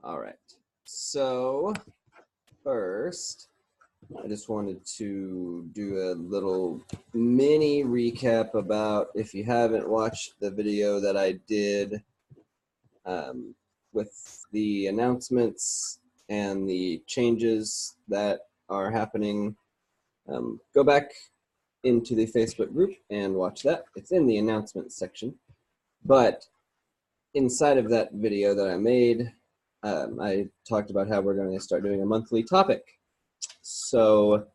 All right. So first, I just wanted to do a little mini recap about, if you haven't watched the video that I did with the announcements and the changes that are happening, go back into the Facebook group and watch that. It's in the announcements section. But inside of that video that I made, I talked about how we're going to start doing a monthly topic. So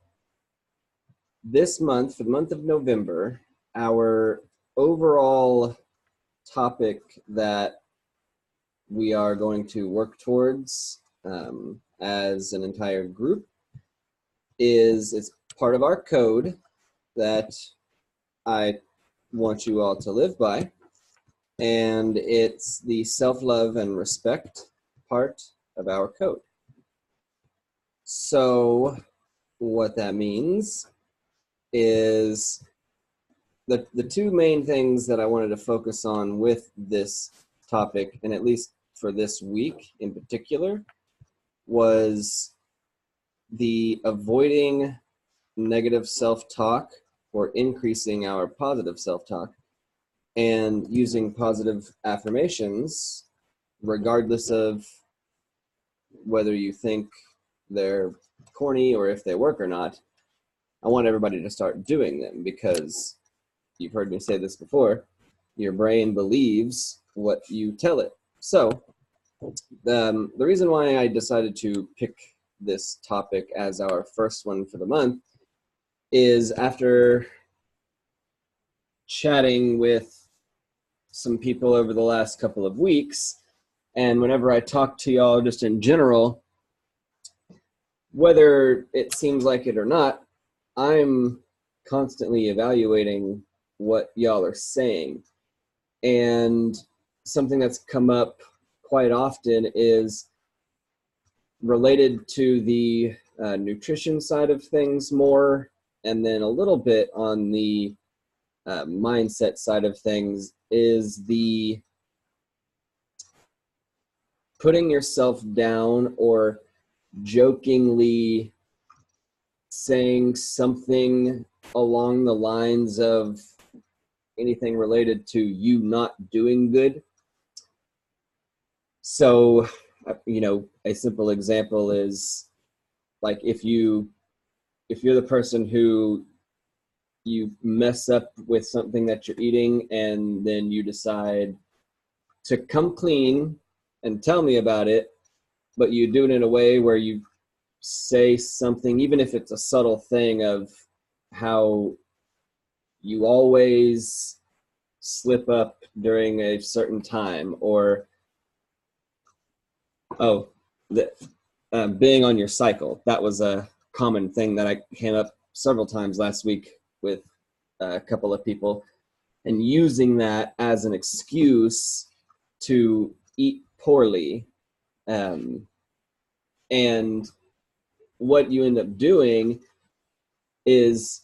this month, for the month of November, our overall topic that we are going to work towards as an entire group it's part of our code that I want you all to live by, and it's the self-love and respect part of our code. So what that means is the two main things that I wanted to focus on with this topic, and at least for this week in particular, was the avoiding negative self-talk or increasing our positive self-talk, and using positive affirmations regardless of whether you think they're corny or if they work or not. I want everybody to start doing them, because you've heard me say this before, your brain believes what you tell it. So the reason why I decided to pick this topic as our first one for the month is, after chatting with some people over the last couple of weeks, and whenever I talk to y'all just in general, whether it seems like it or not, I'm constantly evaluating what y'all are saying. And something that's come up quite often is related to the nutrition side of things more, and then a little bit on the mindset side of things, is the putting yourself down or jokingly saying something along the lines of anything related to you not doing good. So, a simple example is, like, if you're the person who you mess up with something that you're eating, and then you decide to come clean and tell me about it, but you do it in a way where you say something, even if it's a subtle thing, of how you always slip up during a certain time, or being on your cycle. That was a common thing that I came up several times last week with a couple of people, and using that as an excuse to eat poorly. And what you end up doing is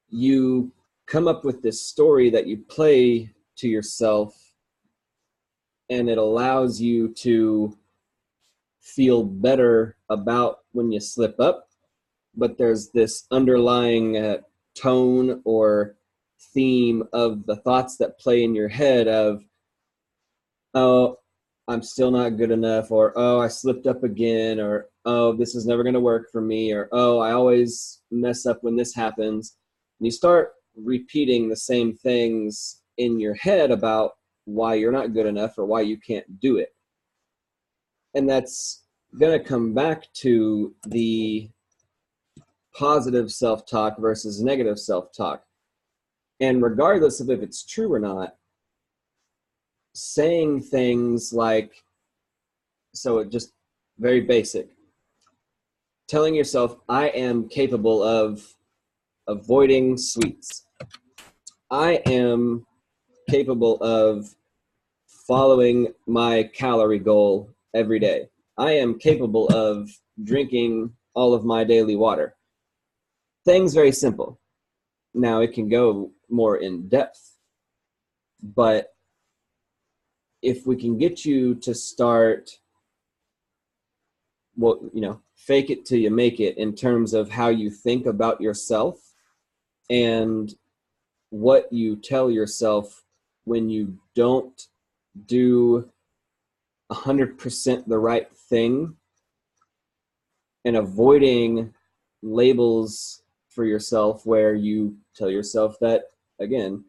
you come up with this story that you play to yourself, and it allows you to feel better about when you slip up. But there's this underlying tone or theme of the thoughts that play in your head of, oh, I'm still not good enough, or oh, I slipped up again, or oh, this is never going to work for me, or oh, I always mess up when this happens. And you start repeating the same things in your head about why you're not good enough or why you can't do it. And that's going to come back to the positive self-talk versus negative self-talk. And regardless of if it's true or not, saying things like, so it just very basic, telling yourself, I am capable of avoiding sweets. I am capable of following my calorie goal every day. I am capable of drinking all of my daily water. Things very simple. Now, it can go more in depth, but if we can get you to start well, fake it till you make it in terms of how you think about yourself and what you tell yourself when you don't do 100% the right thing, and avoiding labels for yourself where you tell yourself that, again,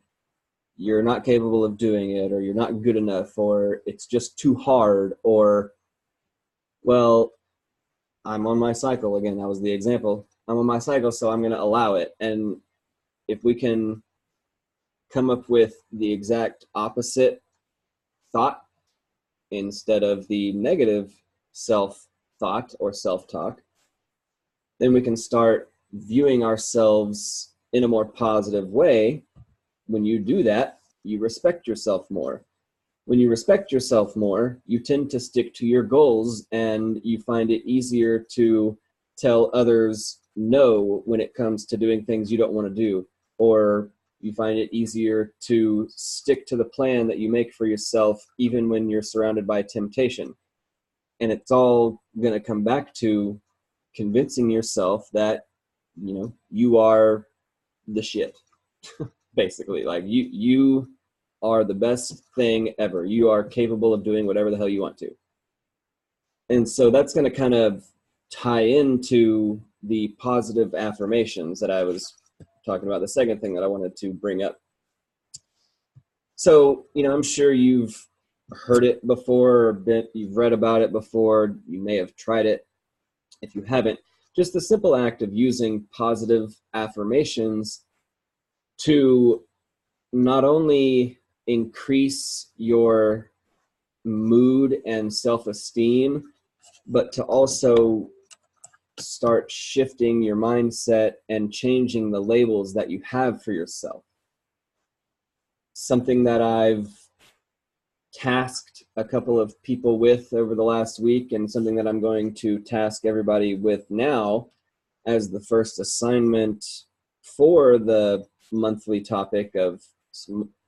you're not capable of doing it, or you're not good enough, or it's just too hard, or, well, I'm on my cycle. Again, that was the example. I'm on my cycle, so I'm going to allow it. And if we can come up with the exact opposite thought instead of the negative self-thought or self-talk, then we can start viewing ourselves in a more positive way. When you do that, you respect yourself more. When you respect yourself more, you tend to stick to your goals, and you find it easier to tell others no when it comes to doing things you don't want to do, or you find it easier to stick to the plan that you make for yourself even when you're surrounded by temptation. And it's all going to come back to convincing yourself that, you are the shit. Basically, like you are the best thing ever. You are capable of doing whatever the hell you want to. And so that's going to kind of tie into the positive affirmations that I was talking about, the second thing that I wanted to bring up. So, I'm sure you've heard it before, or you've read about it before, you may have tried it. If you haven't, just the simple act of using positive affirmations to not only increase your mood and self-esteem, but to also start shifting your mindset and changing the labels that you have for yourself. Something that I've tasked a couple of people with over the last week, and something that I'm going to task everybody with now as the first assignment for the monthly topic of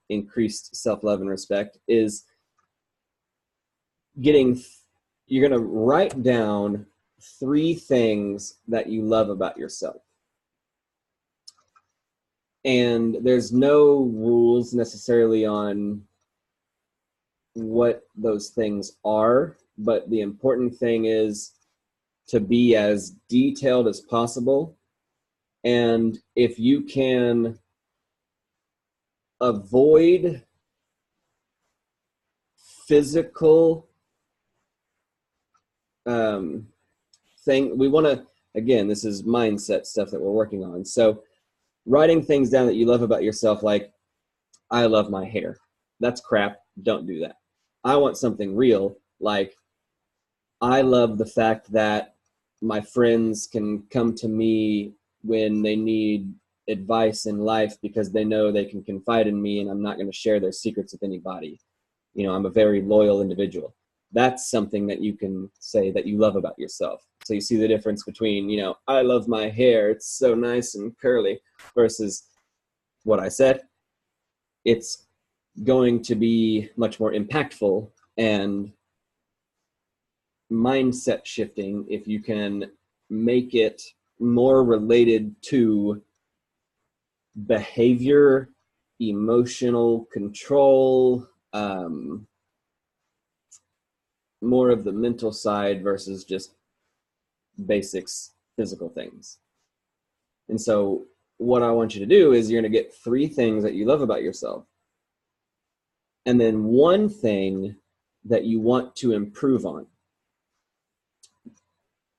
increased self-love and respect, is you're going to write down 3 things that you love about yourself. And there's no rules necessarily on what those things are, but the important thing is to be as detailed as possible. And if you can avoid physical we want to, again, this is mindset stuff that we're working on. So writing things down that you love about yourself, like, I love my hair. That's crap. Don't do that. I want something real, like, I love the fact that my friends can come to me when they need advice in life because they know they can confide in me and I'm not going to share their secrets with anybody. I'm a very loyal individual. That's something that you can say that you love about yourself. So you see the difference between, I love my hair, it's so nice and curly, versus what I said. It's going to be much more impactful and mindset shifting if you can make it more related to behavior, emotional control, more of the mental side versus just basics, physical things. And so what I want you to do is you're going to get 3 things that you love about yourself, and then 1 thing that you want to improve on.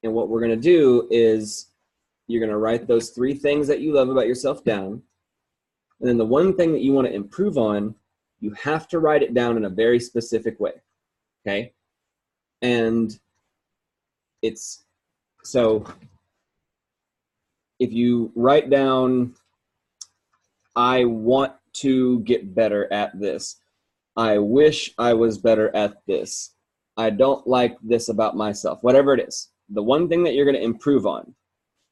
And what we're going to do is you're going to write those 3 things that you love about yourself down. And then the 1 thing that you want to improve on, you have to write it down in a very specific way. Okay? And so if you write down, I want to get better at this. I wish I was better at this. I don't like this about myself. Whatever it is, the 1 thing that you're going to improve on.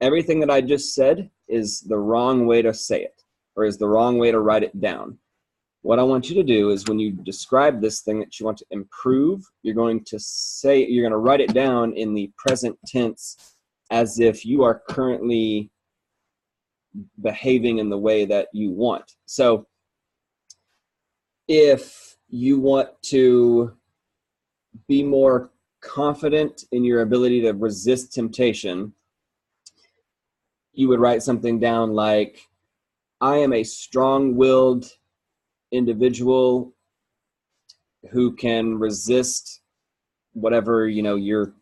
Everything that I just said is the wrong way to say it, or is the wrong way to write it down. what I want you to do is when you describe this thing that you want to improve, you're going to write it down in the present tense as if you are currently behaving in the way that you want. So if you want to be more confident in your ability to resist temptation, you would write something down like, I am a strong-willed individual who can resist whatever, your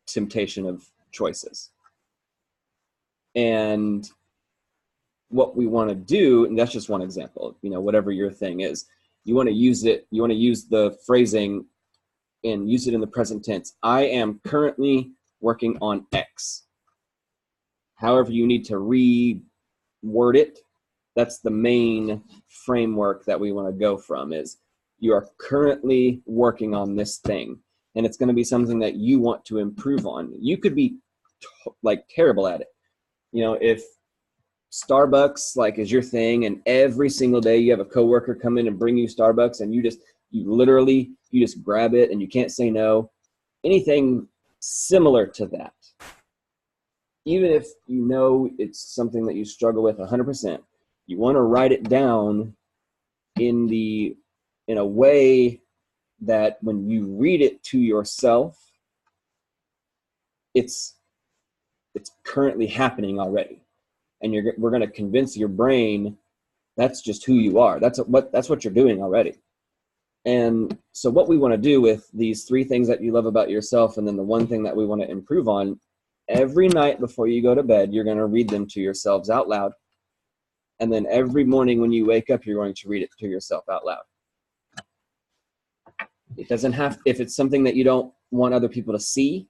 temptation of choices. And what we want to do, and that's just one example, whatever your thing is, you want to use the phrasing and use it in the present tense. I am currently working on X. However you need to reword it, that's the main framework that we want to go from, is you are currently working on this thing, and it's going to be something that you want to improve on. You could be terrible at it. If Starbucks is your thing, and every single day you have a coworker come in and bring you Starbucks, and you just grab it and you can't say no. Anything similar to that, even if it's something that you struggle with 100%, you want to write it down in a way that when you read it to yourself, it's currently happening already. And we're going to convince your brain that's just who you are. That's what you're doing already. And so what we want to do with these 3 things that you love about yourself, and then the one thing that we want to improve on, every night before you go to bed, you're going to read them to yourselves out loud. And then every morning when you wake up, you're going to read it to yourself out loud. It doesn't have, if it's something that you don't want other people to see,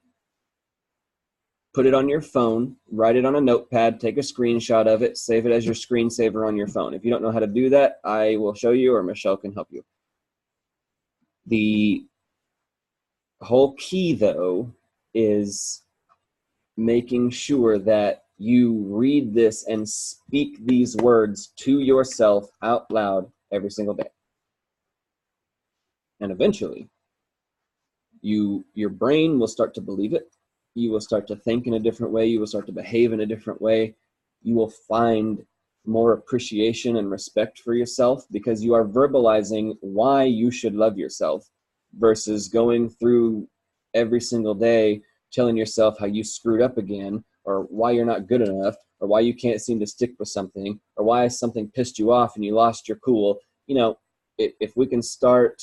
put it on your phone, write it on a notepad, take a screenshot of it, save it as your screensaver on your phone. If you don't know how to do that, I will show you, or Michelle can help you. The whole key, though, is making sure that you read this and speak these words to yourself out loud every single day. And eventually, your brain will start to believe it. You will start to think in a different way. You will start to behave in a different way. You will find more appreciation and respect for yourself because you are verbalizing why you should love yourself versus going through every single day telling yourself how you screwed up again, or why you're not good enough, or why you can't seem to stick with something, or why something pissed you off and you lost your cool. If we can start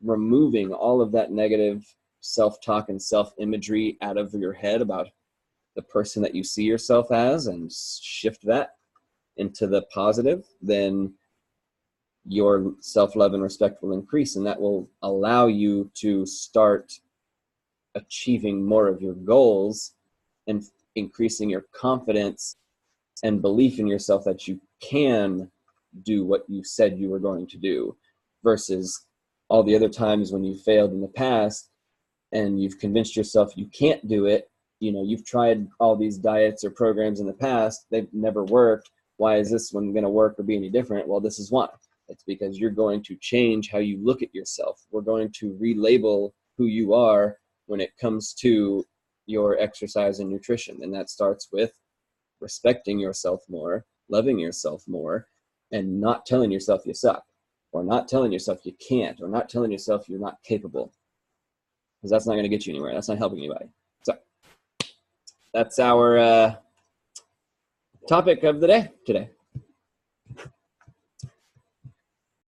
removing all of that negative self-talk and self-imagery out of your head about the person that you see yourself as and shift that into the positive, then your self-love and respect will increase, and that will allow you to start achieving more of your goals and increasing your confidence and belief in yourself that you can do what you said you were going to do, versus all the other times when you failed in the past and you've convinced yourself you can't do it. You've tried all these diets or programs in the past, they've never worked. Why is this one going to work or be any different? Well, this is why. It's because you're going to change how you look at yourself. We're going to relabel who you are when it comes to your exercise and nutrition. And that starts with respecting yourself more, loving yourself more, and not telling yourself you suck, or not telling yourself you can't, or not telling yourself you're not capable. Because that's not going to get you anywhere. That's not helping anybody. So that's our topic of the day today.